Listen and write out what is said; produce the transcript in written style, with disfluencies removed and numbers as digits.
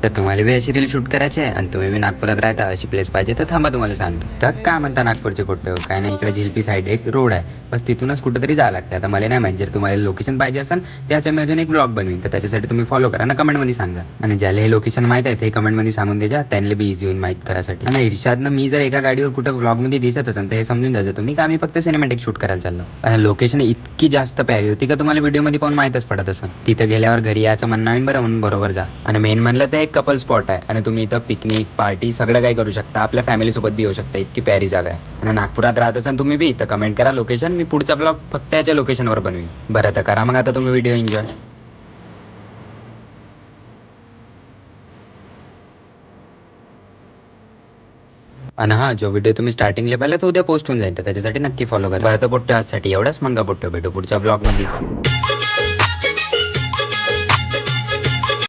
तर तुम्हाला बी अशी रील शूट करायची आहे आणि तुम्ही बी नागपुरात राहता, अशी प्लेस पाहिजे तर थांबा तुम्हाला सांगतो. तर काय म्हणता नागपूरचे फोटो काय नाही, इकडे झिलपी साईड एक रोड आहे, बस तिथूनच कुठेतरी जावं लागतं. आता मला नाही माहिती, जर तुम्हाला लोकेशन पाहिजे असेल त्याच्या मी अजून एक ब्लॉग बनवीन, तर त्याच्यासाठी तुम्ही फॉलो करा ना, कमेंटमध्ये सांगा. आणि ज्याला हे लोकेशन माहित आहे ते कमेंटमध्ये सांगून द्या, त्यांना बी इझी होईल माहित करायसाठी. आणि इर्षादनं मी जर एका गाडीवर कुठं ब्लॉगमध्ये दिसत असेल तर हे समजून जायचं तुम्ही का आम्ही फक्त सिनेमॅटिक शूट करायला चाललो. आणि लोकेशन इतकी जास्त प्यारी होती का तुम्हाला व्हिडिओमध्ये पाहून माहितच पडत असेल. तिथं गेल्यावर घरी यायचं म्हणणं आहे बरं, म्हणून बरोबर जा. आणि मेन म्हणलं तर एक कपल स्पॉट आहे आणि तुम्ही इथं पिकनिक पार्टी सगळं काही करू शकता, आपल्या फॅमिली सोबत बी येऊ शकता, इतकी प्यारी जागा आहे. आणि नागपुरात राहत असाल तुम्ही बी, इथं कमेंट करा लोकेशन, मी पुढचा ब्लॉग फक्त याच्या लोकेशनवर बनवीन. बरं तर करा मग आता तुम्ही व्हिडिओ एन्जॉय. आणि हा जो व्हिडिओ तुम्ही स्टार्टिंगला पाहिला तो उद्या पोस्ट होऊन जाईल, तर त्याच्यासाठी नक्की फॉलो करा. बरं तर पोट्टो आजसाठी एवढाच, मग पोट्टो भेटू पुढच्या ब्लॉगमध्ये.